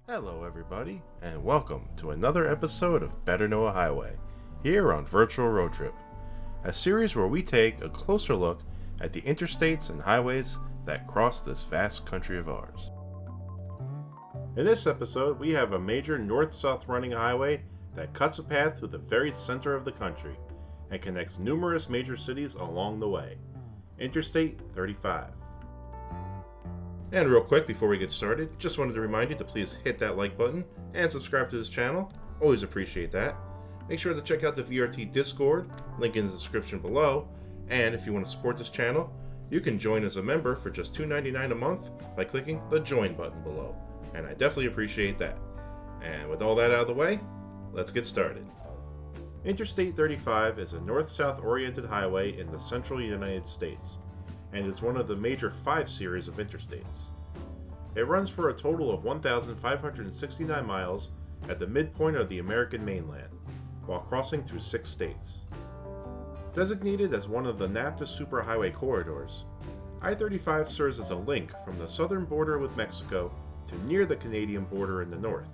Hello everybody, and welcome to another episode of Better Know a Highway, here on Virtual Road Trip, a series where we take a closer look at the interstates and highways that cross this vast country of ours. In this episode, we have a major north-south running highway that cuts a path through the very center of the country and connects numerous major cities along the way, Interstate 35. And real quick before we get started, just wanted to remind you to please hit that like button and subscribe to this channel. Always appreciate that. Make sure to check out the VRT Discord, link in the description below. And if you want to support this channel, you can join as a member for just $2.99 a month by clicking the join button below. And I definitely appreciate that. And with all that out of the way, let's get started. Interstate 35 is a north-south oriented highway in the central United States, and is one of the major 5 series of interstates. It runs for a total of 1,569 miles at the midpoint of the American mainland, while crossing through 6 states. Designated as one of the NAFTA superhighway corridors, I-35 serves as a link from the southern border with Mexico to near the Canadian border in the north,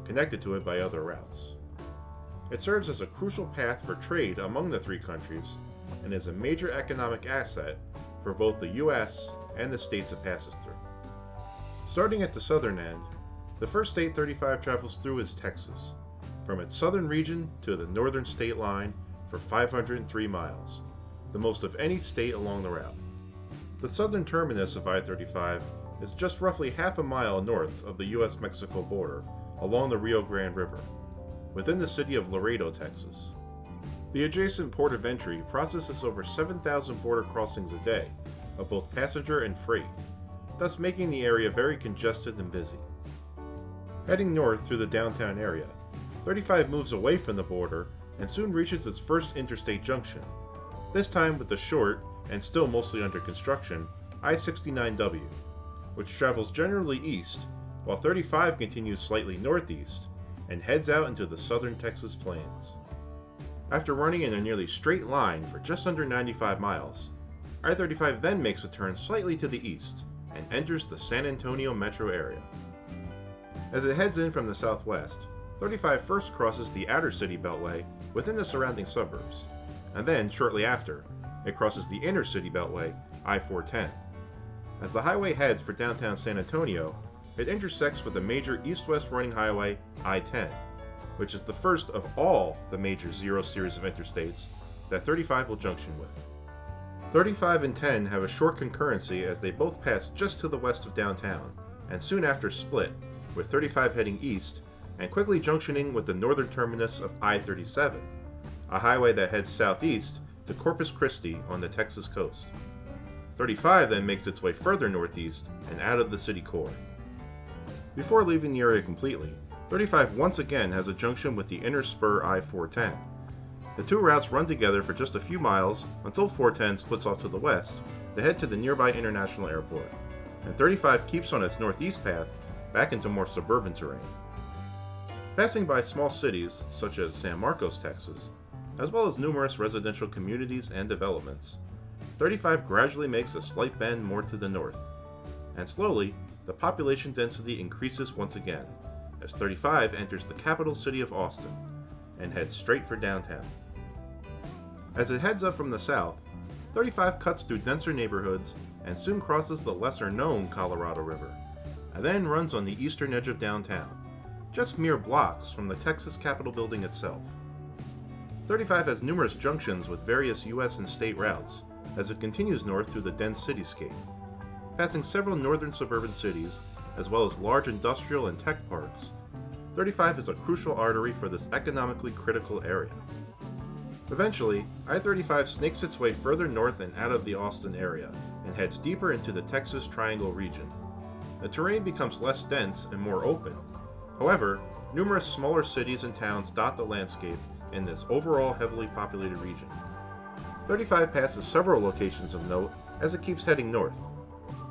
connected to it by other routes. It serves as a crucial path for trade among the 3 countries and is a major economic asset for both the U.S. and the states it passes through. Starting at the southern end, the first state 35 travels through is Texas, from its southern region to the northern state line for 503 miles, the most of any state along the route. The southern terminus of I-35 is just roughly half a mile north of the U.S.-Mexico border along the Rio Grande River, within the city of Laredo, Texas. The adjacent port of entry processes over 7,000 border crossings a day of both passenger and freight, thus making the area very congested and busy. Heading north through the downtown area, 35 moves away from the border and soon reaches its first interstate junction, this time with the short, and still mostly under construction, I-69W, which travels generally east, while 35 continues slightly northeast and heads out into the southern Texas plains. After running in a nearly straight line for just under 95 miles, I-35 then makes a turn slightly to the east and enters the San Antonio metro area. As it heads in from the southwest, 35 first crosses the outer city beltway within the surrounding suburbs, and then, shortly after, it crosses the inner city beltway, I-410. As the highway heads for downtown San Antonio, it intersects with the major east-west running highway, I-10, which is the first of all the major Zero series of interstates that 35 will junction with. 35 and 10 have a short concurrency as they both pass just to the west of downtown, and soon after split, with 35 heading east and quickly junctioning with the northern terminus of I-37, a highway that heads southeast to Corpus Christi on the Texas coast. 35 then makes its way further northeast and out of the city core. Before leaving the area completely, 35 once again has a junction with the inner spur I-410. The 2 routes run together for just a few miles until 410 splits off to the west to head to the nearby international airport, and 35 keeps on its northeast path back into more suburban terrain. Passing by small cities such as San Marcos, Texas, as well as numerous residential communities and developments, 35 gradually makes a slight bend more to the north, and slowly the population density increases once again, as 35 enters the capital city of Austin and heads straight for downtown. As it heads up from the south, 35 cuts through denser neighborhoods and soon crosses the lesser-known Colorado River, and then runs on the eastern edge of downtown, just mere blocks from the Texas Capitol building itself. 35 has numerous junctions with various U.S. and state routes as it continues north through the dense cityscape, passing several northern suburban cities as well as large industrial and tech parks. 35 is a crucial artery for this economically critical area. Eventually, I-35 snakes its way further north and out of the Austin area, and heads deeper into the Texas Triangle region. The terrain becomes less dense and more open. However, numerous smaller cities and towns dot the landscape in this overall heavily populated region. 35 passes several locations of note as it keeps heading north,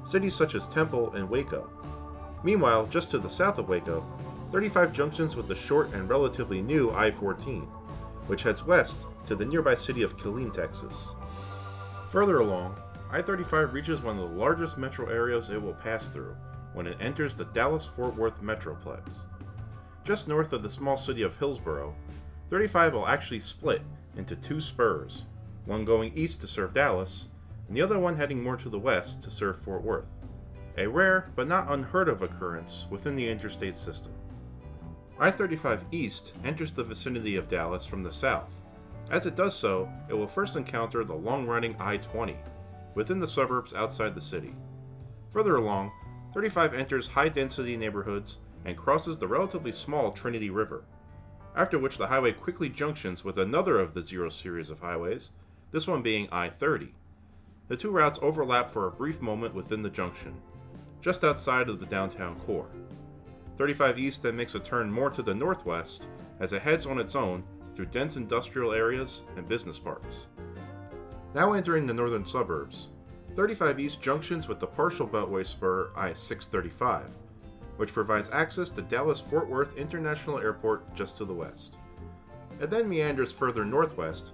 cities such as Temple and Waco. Meanwhile, just to the south of Waco, 35 junctions with the short and relatively new I-14, which heads west to the nearby city of Killeen, Texas. Further along, I-35 reaches one of the largest metro areas it will pass through, when it enters the Dallas-Fort Worth Metroplex. Just north of the small city of Hillsborough, 35 will actually split into two spurs, one going east to serve Dallas, and the other one heading more to the west to serve Fort Worth. A rare but not unheard of occurrence within the interstate system. I-35 East enters the vicinity of Dallas from the south. As it does so, it will first encounter the long-running I-20, within the suburbs outside the city. Further along, 35 enters high-density neighborhoods and crosses the relatively small Trinity River, after which the highway quickly junctions with another of the Zero series of highways, this one being I-30. The two routes overlap for a brief moment within the junction, just outside of the downtown core. 35 East then makes a turn more to the northwest as it heads on its own through dense industrial areas and business parks. Now entering the northern suburbs, 35 East junctions with the partial beltway spur I-635, which provides access to Dallas-Fort Worth International Airport just to the west. It then meanders further northwest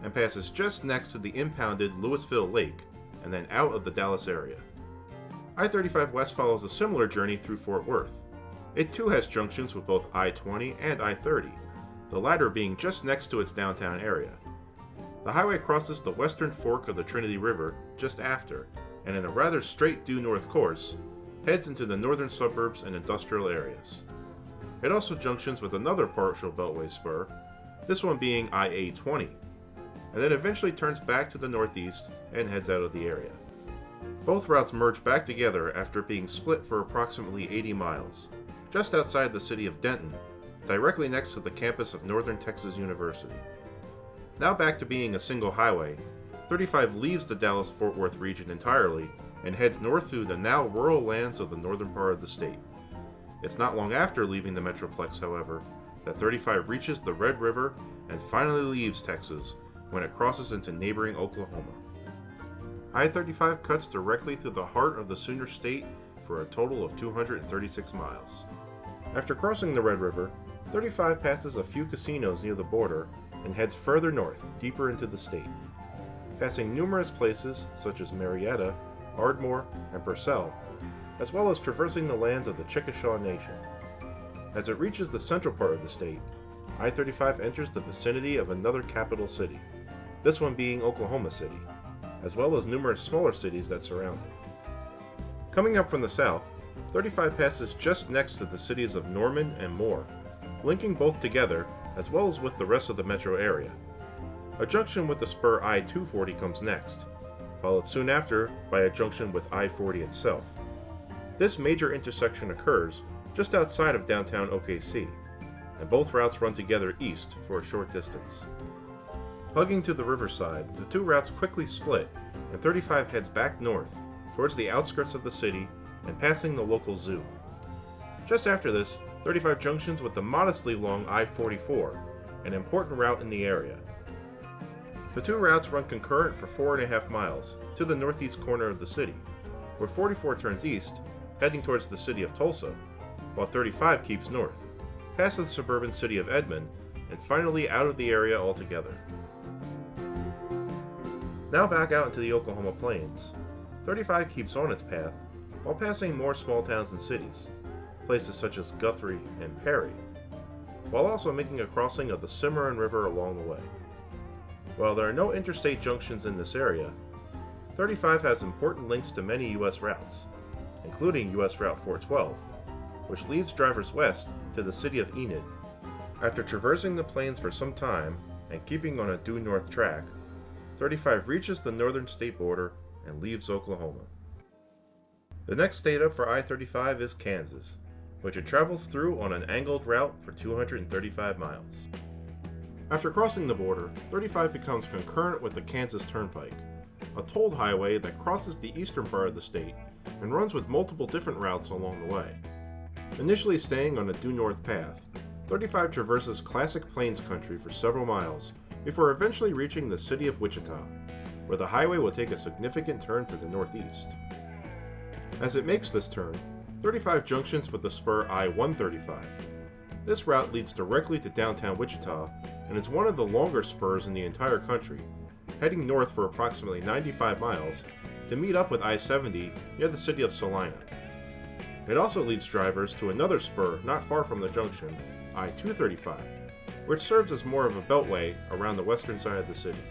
and passes just next to the impounded Louisville Lake and then out of the Dallas area. I-35 West follows a similar journey through Fort Worth. It too has junctions with both I-20 and I-30, the latter being just next to its downtown area. The highway crosses the western fork of the Trinity River just after, and in a rather straight due north course, heads into the northern suburbs and industrial areas. It also junctions with another partial beltway spur, this one being I-80, and then eventually turns back to the northeast and heads out of the area. Both routes merge back together after being split for approximately 80 miles, just outside the city of Denton, directly next to the campus of Northern Texas University. Now back to being a single highway, 35 leaves the Dallas-Fort Worth region entirely and heads north through the now rural lands of the northern part of the state. It's not long after leaving the Metroplex, however, that 35 reaches the Red River and finally leaves Texas when it crosses into neighboring Oklahoma. I-35 cuts directly through the heart of the Sooner State for a total of 236 miles. After crossing the Red River, 35 passes a few casinos near the border and heads further north, deeper into the state, passing numerous places such as Marietta, Ardmore, and Purcell, as well as traversing the lands of the Chickasaw Nation. As it reaches the central part of the state, I-35 enters the vicinity of another capital city, this one being Oklahoma City, as well as numerous smaller cities that surround it. Coming up from the south, 35 passes just next to the cities of Norman and Moore, linking both together as well as with the rest of the metro area. A junction with the spur I-240 comes next, followed soon after by a junction with I-40 itself. This major intersection occurs just outside of downtown OKC, and both routes run together east for a short distance. Hugging to the riverside, the two routes quickly split, and 35 heads back north, towards the outskirts of the city and passing the local zoo. Just after this, 35 junctions with the modestly long I-44, an important route in the area. The two routes run concurrent for 4.5 miles to the northeast corner of the city, where 44 turns east, heading towards the city of Tulsa, while 35 keeps north, past the suburban city of Edmond, and finally out of the area altogether. Now back out into the Oklahoma plains, 35 keeps on its path, while passing more small towns and cities, places such as Guthrie and Perry, while also making a crossing of the Cimarron River along the way. While there are no interstate junctions in this area, 35 has important links to many U.S. routes, including U.S. Route 412, which leads drivers west to the city of Enid. After traversing the plains for some time and keeping on a due north track, 35 reaches the northern state border and leaves Oklahoma. The next state up for I-35 is Kansas, which it travels through on an angled route for 235 miles. After crossing the border, 35 becomes concurrent with the Kansas Turnpike, a tolled highway that crosses the eastern part of the state and runs with multiple different routes along the way. Initially staying on a due north path, 35 traverses classic plains country for several miles before eventually reaching the city of Wichita, where the highway will take a significant turn to the northeast. As it makes this turn, 35 junctions with the spur I-135. This route leads directly to downtown Wichita and is one of the longer spurs in the entire country, heading north for approximately 95 miles to meet up with I-70 near the city of Salina. It also leads drivers to another spur not far from the junction, I-235, which serves as more of a beltway around the western side of the city.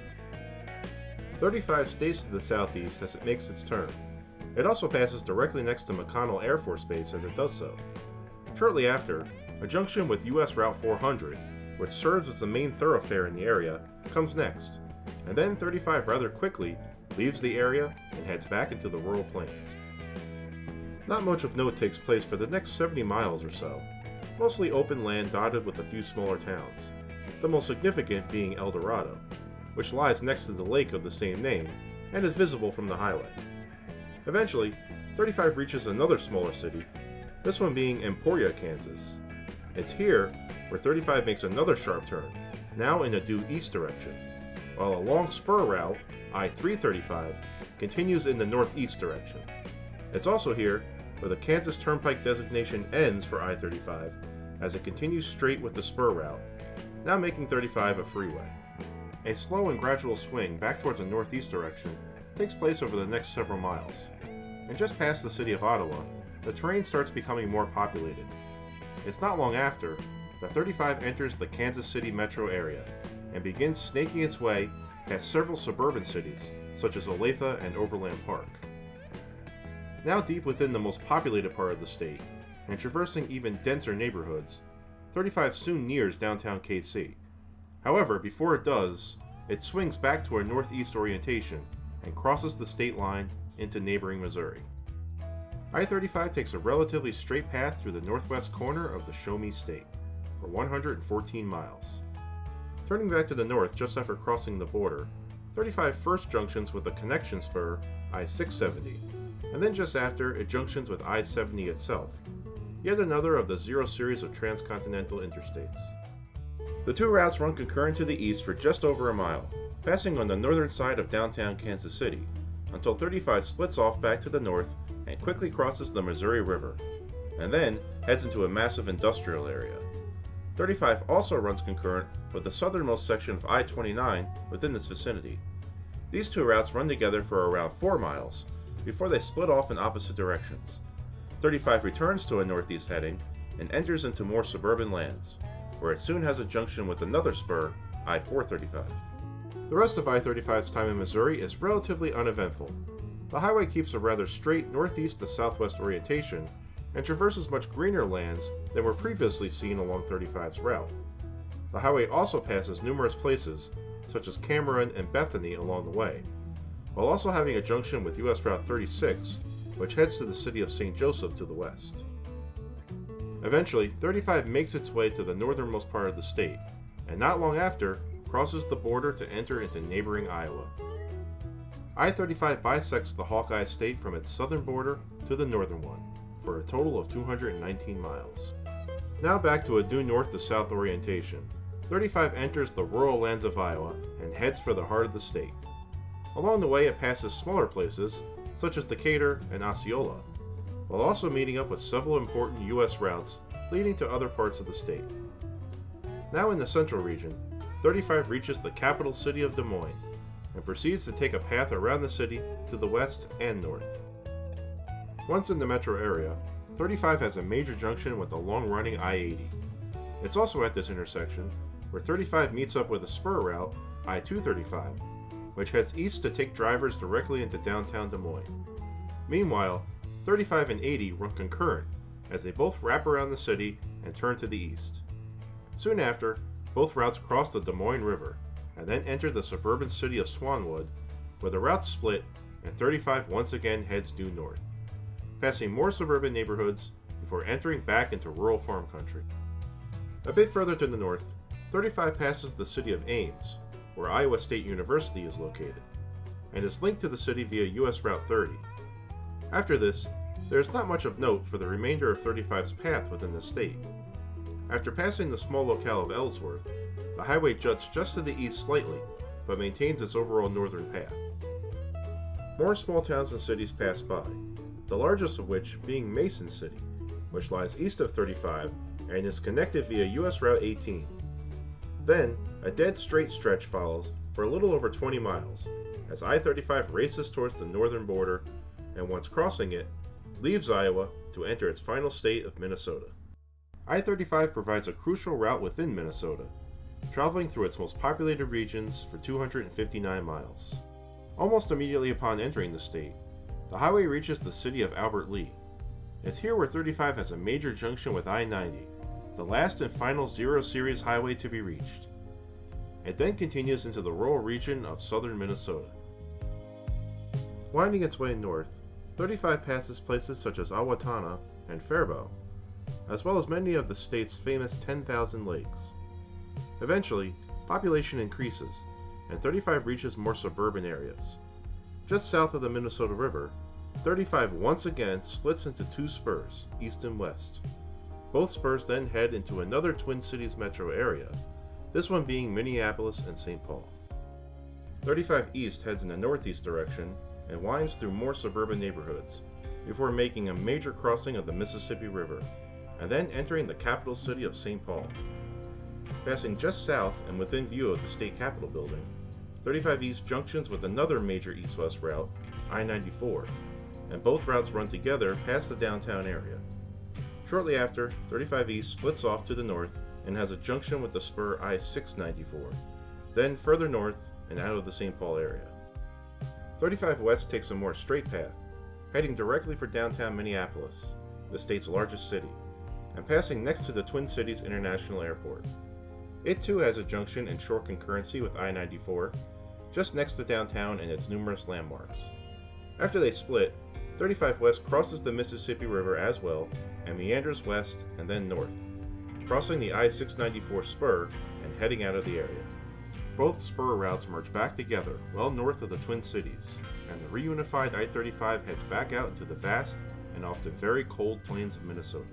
35 stays to the southeast as it makes its turn. It also passes directly next to McConnell Air Force Base as it does so. Shortly after, a junction with US Route 400, which serves as the main thoroughfare in the area, comes next, and then 35 rather quickly leaves the area and heads back into the rural plains. Not much of note takes place for the next 70 miles or so, mostly open land dotted with a few smaller towns, the most significant being El Dorado, which lies next to the lake of the same name and is visible from the highway. Eventually, 35 reaches another smaller city, this one being Emporia, Kansas. It's here where 35 makes another sharp turn, now in a due east direction, while a long spur route, I-335, continues in the northeast direction. It's also here where the Kansas Turnpike designation ends for I-35 as it continues straight with the spur route, now making 35 a freeway. A slow and gradual swing back towards the northeast direction takes place over the next several miles, and just past the city of Ottawa, the terrain starts becoming more populated. It's not long after that 35 enters the Kansas City metro area and begins snaking its way past several suburban cities such as Olathe and Overland Park. Now deep within the most populated part of the state, and traversing even denser neighborhoods, 35 soon nears downtown KC. However, before it does, it swings back to a northeast orientation and crosses the state line into neighboring Missouri. I-35 takes a relatively straight path through the northwest corner of the Show Me State, for 114 miles. Turning back to the north just after crossing the border, 35 first junctions with a connection spur, I-670, and then just after it junctions with I-70 itself, yet another of the zero series of transcontinental interstates. The two routes run concurrent to the east for just over a mile, passing on the northern side of downtown Kansas City, until 35 splits off back to the north and quickly crosses the Missouri River, and then heads into a massive industrial area. 35 also runs concurrent with the southernmost section of I-29 within this vicinity. These two routes run together for around 4 miles, before they split off in opposite directions. 35 returns to a northeast heading and enters into more suburban lands, where it soon has a junction with another spur, I-435. The rest of I-35's time in Missouri is relatively uneventful. The highway keeps a rather straight northeast to southwest orientation and traverses much greener lands than were previously seen along 35's route. The highway also passes numerous places, such as Cameron and Bethany along the way, while also having a junction with US Route 36, which heads to the city of St. Joseph to the west. Eventually, 35 makes its way to the northernmost part of the state, and not long after, crosses the border to enter into neighboring Iowa. I-35 bisects the Hawkeye State from its southern border to the northern one, for a total of 219 miles. Now back to a due north to south orientation, 35 enters the rural lands of Iowa and heads for the heart of the state. Along the way it passes smaller places, such as Decatur and Osceola, while also meeting up with several important U.S. routes leading to other parts of the state. Now in the central region, 35 reaches the capital city of Des Moines, and proceeds to take a path around the city to the west and north. Once in the metro area, 35 has a major junction with the long-running I-80. It's also at this intersection where 35 meets up with a spur route, I-235, which heads east to take drivers directly into downtown Des Moines. Meanwhile, 35 and 80 run concurrent as they both wrap around the city and turn to the east. Soon after, both routes cross the Des Moines River and then enter the suburban city of Swanwood, where the routes split and 35 once again heads due north, passing more suburban neighborhoods before entering back into rural farm country. A bit further to the north, 35 passes the city of Ames, where Iowa State University is located, and is linked to the city via US Route 30. After this, there is not much of note for the remainder of 35's path within the state. After passing the small locale of Ellsworth, the highway juts just to the east slightly, but maintains its overall northern path. More small towns and cities pass by, the largest of which being Mason City, which lies east of 35 and is connected via US Route 18. Then, a dead straight stretch follows for a little over 20 miles, as I-35 races towards the northern border, and once crossing it, leaves Iowa to enter its final state of Minnesota. I-35 provides a crucial route within Minnesota, traveling through its most populated regions for 259 miles. Almost immediately upon entering the state, the highway reaches the city of Albert Lea. It's here where 35 has a major junction with I-90, the last and final Zero Series highway to be reached. It then continues into the rural region of southern Minnesota. Winding its way north, 35 passes places such as Owatonna and Faribault, as well as many of the state's famous 10,000 lakes. Eventually, population increases, and 35 reaches more suburban areas. Just south of the Minnesota River, 35 once again splits into two spurs, east and west. Both spurs then head into another Twin Cities metro area, this one being Minneapolis and St. Paul. 35 East heads in a northeast direction and winds through more suburban neighborhoods, before making a major crossing of the Mississippi River, and then entering the capital city of St. Paul. Passing just south and within view of the state capitol building, 35 East junctions with another major east-west route, I-94, and both routes run together past the downtown area. Shortly after, 35 East splits off to the north and has a junction with the spur I-694, then further north and out of the St. Paul area. 35 West takes a more straight path, heading directly for downtown Minneapolis, the state's largest city, and passing next to the Twin Cities International Airport. It too has a junction in short concurrency with I-94, just next to downtown and its numerous landmarks. After they split, 35 West crosses the Mississippi River as well and meanders west and then north, crossing the I-694 spur and heading out of the area. Both spur routes merge back together well north of the Twin Cities, and the reunified I-35 heads back out into the vast and often very cold plains of Minnesota.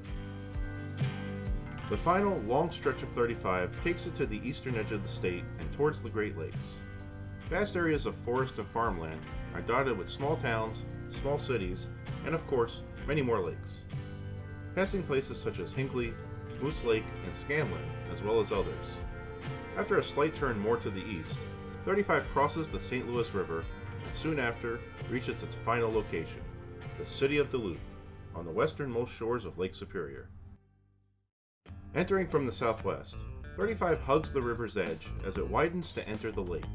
The final long stretch of 35 takes it to the eastern edge of the state and towards the Great Lakes. Vast areas of forest and farmland are dotted with small towns, small cities, and of course, many more lakes. Passing places such as Hinckley, Moose Lake, and Scanlon, as well as others. After a slight turn more to the east, 35 crosses the St. Louis River and soon after reaches its final location, the city of Duluth, on the westernmost shores of Lake Superior. Entering from the southwest, 35 hugs the river's edge as it widens to enter the lake,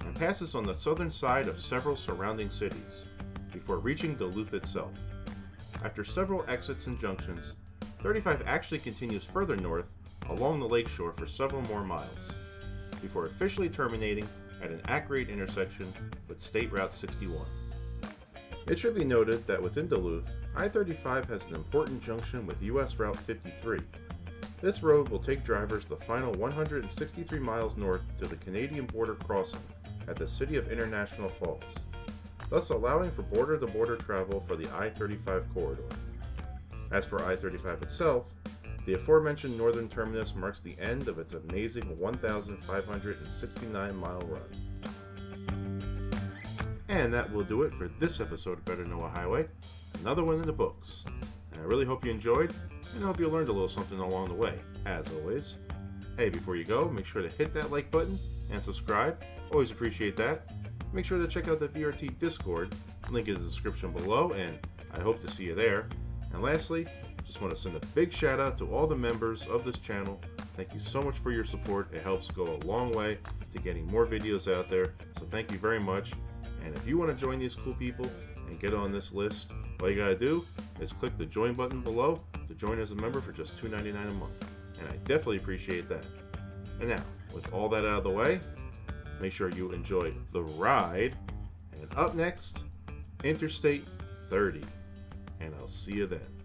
and passes on the southern side of several surrounding cities, before reaching Duluth itself. After several exits and junctions, 35 actually continues further north along the lakeshore for several more miles, before officially terminating at an at-grade intersection with State Route 61. It should be noted that within Duluth, I-35 has an important junction with US Route 53. This road will take drivers the final 163 miles north to the Canadian border crossing at the city of International Falls, thus allowing for border-to-border travel for the I-35 corridor. As for I-35 itself, the aforementioned northern terminus marks the end of its amazing 1,569-mile run. And that will do it for this episode of Better Know a Highway, another one in the books. And I really hope you enjoyed, and I hope you learned a little something along the way, as always. Hey, before you go, make sure to hit that like button and subscribe. Always appreciate that. Make sure to check out the VRT Discord, link in the description below, and I hope to see you there. And lastly, just want to send a big shout out to all the members of this channel. Thank you so much for your support. It helps go a long way to getting more videos out there, so thank you very much. And if you want to join these cool people and get on this list, all you gotta do is click the join button below to join as a member for just $2.99 a month, and I definitely appreciate that. And now, with all that out of the way, make sure you enjoy the ride, and up next, Interstate 30, and I'll see you then.